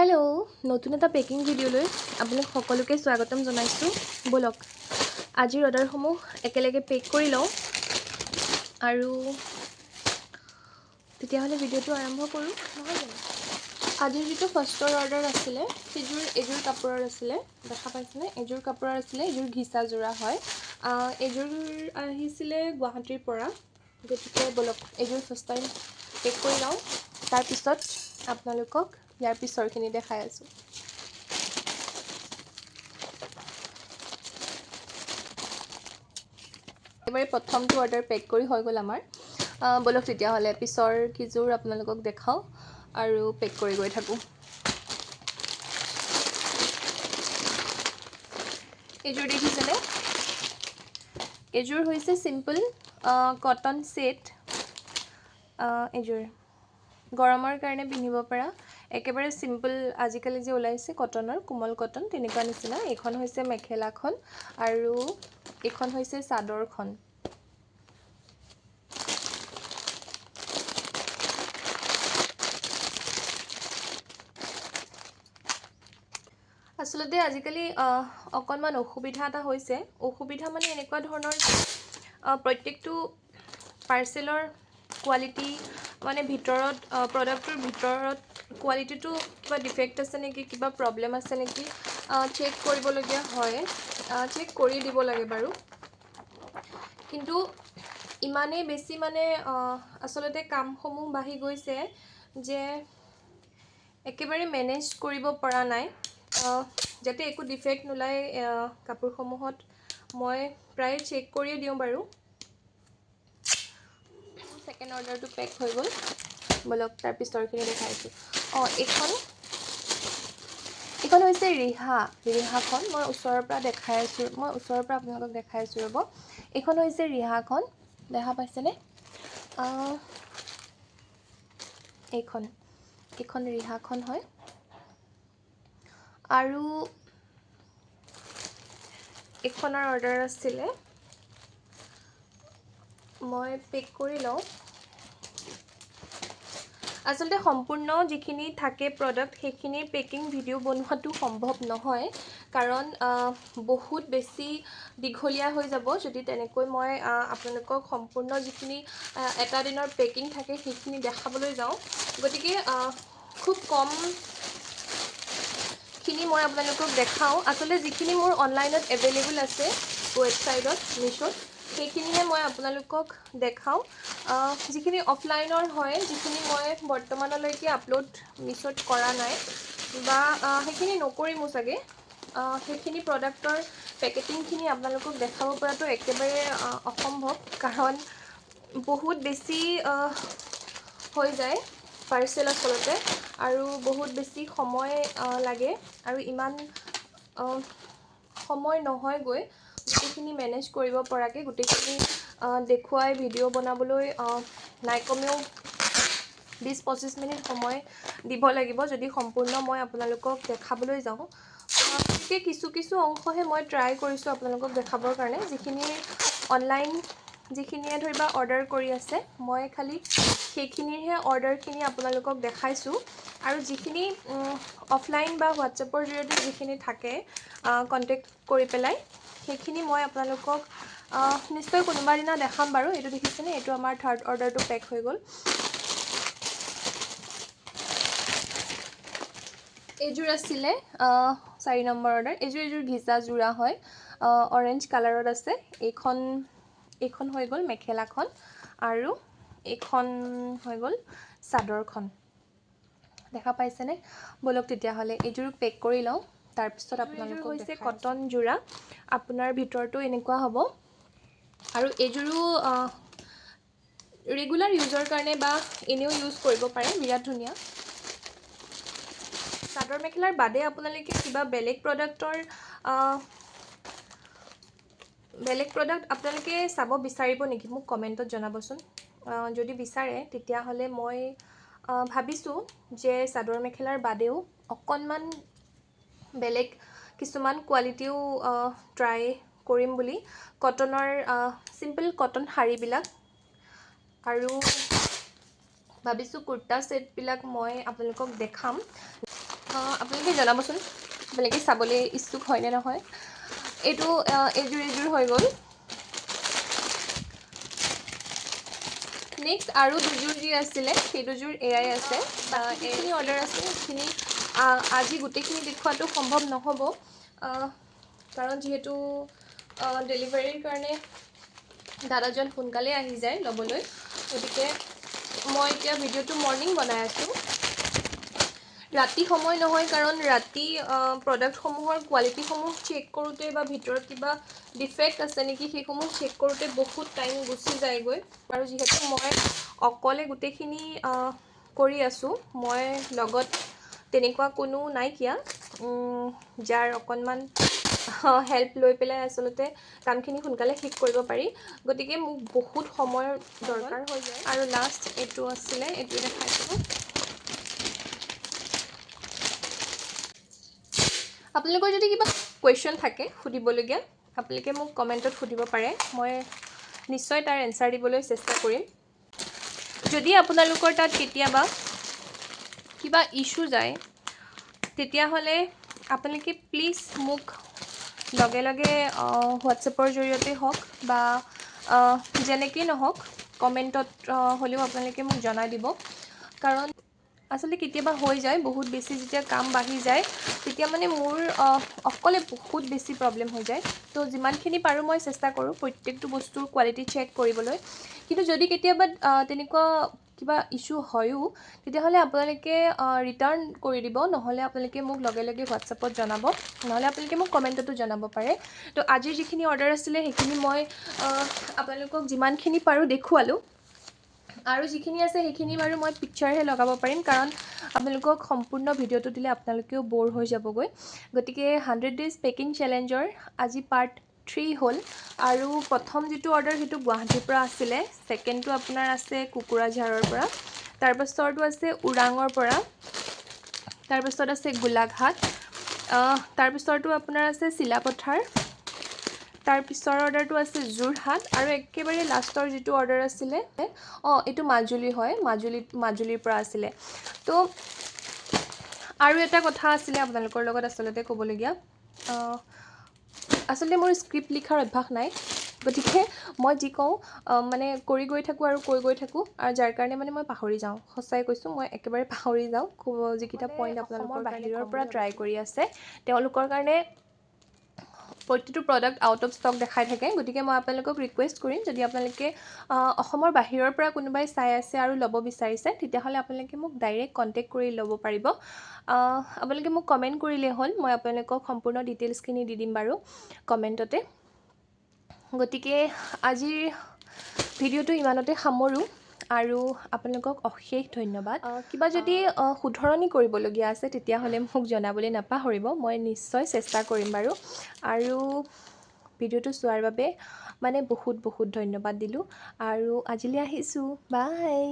hello नतुन एटा packing भिडिओলৈ আপোনাক সকলোকে স্বাগতম জনাইছো বলক আজিৰ অৰ্ডাৰসমূহ একেলগে পেক কৰি লওঁ আৰু তেতিয়াহলে ভিডিওটো আৰম্ভ কৰো নহয় জানো আজিৰ যেটো ফাৰ্ষ্টৰ অৰ্ডাৰ আছিল এজোৰ কাপোৰৰ আছিল দেখা পাইছেনে এজোৰ কাপোৰৰ আছিল এজোৰ ঘিচা জোৰা হয় এজোৰ আহিছিল গুৱাহাটীৰ পৰা গতিকে বলক এজোৰ ফাৰ্ষ্ট টাইম পেক কৰি লওঁ তাৰ পিছত আপোনালোকক ইয়াৰ পিছৰখিনি দেখাই আছো এবাৰে প্ৰথমটো অৰ্ডাৰ পেক কৰি হৈ গল আমাৰ বলক তেতিয়া হলে পিছৰ কিজোৰ আপোনালোকক দেখাও আৰু পেক কৰি গৈ থাকো এজোৰ দেখিছেনে এজোৰ হৈছে সিম্পল কটন সেট এজোৰ গৰমৰ কাৰণে পিন্ধিব পৰা একেবাৰে সিম্পল আজিকালি যে ওলাইছে কটনৰ কোমল কটন তেনেকুৱা নিচিনা এখন হৈছে মেখেলাখন আৰু এখন হৈছে চাদৰখন আসলতে আজিকালি অকনমান অসুবিধা এটা হৈছে অসুবিধা মানে এনেকুৱা ধৰণৰ প্ৰত্যেকটো পাৰ্সেলৰ কোৱালিটি মানে ভিতৰত প্ৰডাক্টৰ ভিতৰত কোৱালিটিটো কিবা ডিফেক্ট আছে নেকি কিবা প্ৰবলেম আছে নেকি চেক কৰিবলগীয়া হয় চেক কৰি দিব লাগে বাৰু কিন্তু ইমানে বেছি মানে আসলতে কামসমূহ বাঢ়ি গৈছে যে একেবাৰে মেনেজ কৰিব পৰা নাই যাতে একো ডিফেক্ট নোলাই কাপোৰসমূহত মই প্ৰায় চেক কৰি দিওঁ বাৰু সেকেন্ড অৰ্ডাৰটো পেক হৈ গল বলক তাৰ পিছৰখিনি দেখাইছো এখন হৈছে ৰিহাখন মই ওচৰৰ পৰা দেখাই আছো মই ওচৰৰ পৰা আপোনালোকক দেখাই আছো ৰব এখন হৈছে ৰিহাখন দেখা পাইছেনে এইখন ৰিহাখন হয় আৰু এখনৰ অৰ্ডাৰ আছিল মই পেক কৰি লওঁ আসলতে সম্পূৰ্ণ যিখিনি থাকে প্ৰডাক্ট সেইখিনিৰ পেকিং ভিডিও বনোৱাটো সম্ভৱ নহয় কাৰণ বহুত বেছি দীঘলীয়া হৈ যাব যদি তেনেকৈ মই আপোনালোকক সম্পূৰ্ণ যিখিনি এটা দিনৰ পেকিং থাকে সেইখিনি দেখাবলৈ যাওঁ গতিকে খুব কম খিনি মই আপোনালোকক দেখাও আসলে যিখিনি মোৰ অনলাইনত এভেইলেবল আছে ওয়েবসাইটত মিশোত সেইখিনিহে মই আপোনালোকক দেখাও যিখিনি অফলাইনৰ হয় যিখিনি মই বৰ্তমানলৈকে আপলোড মিশোত কৰা নাই বা সেইখিনি নকৰিমো চাগে সেইখিনি প্ৰডাক্টৰ পেকেজিংখিনি আপোনালোকক দেখাব পৰাটো একেবাৰে অসম্ভৱ কাৰণ বহুত বেছি হৈ যায় পাৰ্সেল আসলতে আৰু বহুত বেছি সময় লাগে আৰু ইমান সময় নহয় গৈ গোটেইখিনি মেনেজ কৰিব পৰাকে গোটেইখিনি দেখুৱাই ভিডিও বনাবলৈ নাই কমেও 20-25 মিনিট সময় দিব লাগিব যদি সম্পূৰ্ণ মই আপোনালোকক দেখাবলৈ যাওঁ কিছু অংশহে মই ট্ৰাই কৰিছো আপোনালোকক দেখাবৰ কাৰণে যিখিনি অনলাইন যিখিনিয়ে ধৰিবা অৰ্ডাৰ কৰি আছে মই খালি সেইখিনিৰহে অৰ্ডাৰখিনি আপোনালোকক দেখাইছো আৰু যিখিনি অফলাইন বা হোৱাটছএপৰ জৰিয়তে যিখিনি থাকে কন্টেক্ট কৰি পেলাই সেইখিনি মই আপোনালোকক নিশ্চয় কোনোবা দিনা দেখাম বাৰু এটো দেখিছেনে এটো আমাৰ থাৰ্ড অৰ্ডাৰটো পেক হৈ গল এজোৰ আছিল 4 নম্বৰ অৰ্ডাৰ এজোৰ ঘিচা জোৰা হয় অৰেঞ্জ কালাৰত আছে এইখন হৈ গল মেখেলাখন আৰু এইখন হৈ গল চাদৰখন দেখা পাইছেনে বলক তেতিয়া হলে এজোৰ পেক কৰি লওঁ তাৰ পিছত আপোনালোকক হৈছে কটন জোৰা আপোনাৰ ভিতৰটো এনেকুৱা হ'ব আৰু এজোৰো ৰেগুলাৰ ইউজৰ কাৰণে বা এনেও ইউজ কৰিব পাৰে বিৰাট ধুনিয়া চাদৰ মেখেলাৰ বাদে আপোনালোকে কিবা বেলেগ প্ৰডাক্ট আপোনালোকে চাব বিচাৰিব নেকি মোক কমেন্টত জনাবচোন যদি বিচাৰে তেতিয়া হলে মই ভাবিছো যে চাদৰ মেখেলাৰ বাদেও অকনমান বেলেগ কিছুমান কোৱালিটিও ট্ৰাই কৰিম বুলি কটনৰ সিম্পল কটন শাৰী বিলাক আৰু ভাবিছো কুৰ্তা সেট বিলাক মই আপোনালোকক দেখাম আপোনালোকে জনাবচোন আপোনালোকে চাবলৈ ইচ্ছুক হয়নে নহয় এইটো এযোৰ হৈ গ'ল নেক্সট আৰু দুযোৰ যি আছিলে সেই দুযোৰ এয়াই আছে এইখিনি অৰ্ডাৰ আছে সেইখিনি আজি গোটেইখিনি দেখুৱাটো সম্ভৱ নহ'ব কাৰণ যিহেতু ডেলিভাৰীৰ কাৰণে দাদাজন সোনকালে আহি যায় ল'বলৈ গতিকে মই এতিয়া ভিডিঅ'টো মৰ্ণিং বনাই আছোঁ ৰাতি সময় নহয় কাৰণ ৰাতি প্ৰডাক্টসমূহৰ কোৱালিটিসমূহ চেক কৰোঁতে বা ভিতৰত কিবা ডিফেক্ট আছে নেকি সেইসমূহ চেক কৰোঁতে বহুত টাইম গুচি যায়গৈ আৰু যিহেতু মই অকলে গোটেইখিনি কৰি আছোঁ মই লগত তেনেকুৱা কোনো নাইকিয়া যাৰ অকণমান হেল্প লৈ পেলাই আচলতে কামখিনি সোনকালে শেষ কৰিব পাৰি গতিকে মোক বহুত সময়ৰ দৰকাৰ হৈ যায় আৰু লাষ্ট এইটো আছিলে এইটো দেখাইছিলোঁ আপোনালোকৰ যদি কিবা কুৱেশ্যন থাকে সুধিবলগীয়া আপোনালোকে মোক কমেণ্টত সুধিব পাৰে মই নিশ্চয় তাৰ এনচাৰ দিবলৈ চেষ্টা কৰিম যদি আপোনালোকৰ তাত কেতিয়াবা কিবা ইছ্যু যায় তেতিয়াহ'লে আপোনালোকে প্লিজ মোক লগে লগে হোৱাটছএপৰ জৰিয়তে হওক বা যেনেকেই নহওক কমেণ্টত হ'লেও আপোনালোকে মোক জনাই দিব কাৰণ আচলতে কেতিয়াবা হৈ যায় বহুত বেছি যেতিয়া কাম বাঢ়ি যায় তেতিয়া মানে মোৰ অকলে বহুত বেছি প্ৰব্লেম হৈ যায় তো যিমানখিনি পাৰোঁ মই চেষ্টা কৰোঁ প্ৰত্যেকটো বস্তুৰ কোৱালিটি চেক কৰিবলৈ কিন্তু যদি কেতিয়াবা তেনেকুৱা কিবা ইছ্যু হয়ও তেতিয়াহ'লে আপোনালোকে ৰিটাৰ্ণ কৰি দিব নহ'লে আপোনালোকে মোক লগে লগে হোৱাটছএপত জনাব নহ'লে আপোনালোকে মোক কমেণ্টতো জনাব পাৰে তো আজিৰ যিখিনি অৰ্ডাৰ আছিলে সেইখিনি মই আপোনালোকক যিমানখিনি পাৰোঁ দেখুৱালোঁ আৰু যিখিনি আছে সেইখিনি বাৰু মই পিকচাৰহে লগাব পাৰিম কাৰণ আপোনালোকক সম্পূৰ্ণ ভিডিঅ'টো দিলে আপোনালোকেও ব'ৰ হৈ যাবগৈ গতিকে 100 ডেজ পেকিং চেলেঞ্জৰ আজি পাৰ্ট 3 হ'ল আৰু প্ৰথম যিটো অৰ্ডাৰ সেইটো গুৱাহাটীৰ পৰা আছিলে ছেকেণ্ডটো আপোনাৰ আছে কুকুৰাঝাৰৰ পৰা তাৰপাছৰটো আছে ওৰাঙৰ পৰা তাৰপাছত আছে গোলাঘাট তাৰপিছৰটো আপোনাৰ আছে চিলাপথাৰ তাৰপিছৰ অৰ্ডাৰটো আছে যোৰহাট আৰু একেবাৰে লাষ্টৰ যিটো অৰ্ডাৰ আছিলে এইটো মাজুলী হয় মাজুলীৰ পৰা আছিলে তো আৰু এটা কথা আছিলে আপোনালোকৰ লগত আচলতে ক'বলগীয়া আচলতে মোৰ স্ক্ৰিপ্ট লিখাৰ অভ্যাস নাই গতিকে মই যি কওঁ মানে কৰি গৈ থাকোঁ আৰু কৈ গৈ থাকোঁ আৰু যাৰ কাৰণে মানে মই পাহৰি যাওঁ সঁচাই কৈছোঁ মই একেবাৰে পাহৰি যাওঁ যিকেইটা পইণ্ট আপোনালোকৰ বাহিৰৰ পৰা ট্ৰাই কৰি আছে তেওঁলোকৰ কাৰণে প্ৰতিটো প্ৰডাক্ট আউট অফ ষ্টক দেখাই থাকে গতিকে মই আপোনালোকক ৰিকুৱেষ্ট কৰিম যদি আপোনালোকে অসমৰ বাহিৰৰ পৰা কোনোবাই চাই আছে আৰু ল'ব বিচাৰিছে তেতিয়াহ'লে আপোনালোকে মোক ডাইৰেক্ট কণ্টেক্ট কৰি ল'ব পাৰিব আপোনালোকে মোক কমেণ্ট কৰিলেই হ'ল মই আপোনালোকক সম্পূৰ্ণ ডিটেইলছখিনি দি দিম বাৰু কমেণ্টতে গতিকে আজিৰ ভিডিঅ'টো ইমানতে সামৰোঁ আৰু আপোনালোকক অশেষ ধন্যবাদ কিবা যদি শুধৰণি কৰিবলগীয়া আছে তেতিয়াহ'লে মোক জনাবলৈ নাপাহৰিব মই নিশ্চয় চেষ্টা কৰিম বাৰু আৰু ভিডিঅ'টো চোৱাৰ বাবে মানে বহুত বহুত ধন্যবাদ দিলোঁ আৰু আজিলৈ আহিছোঁ বাই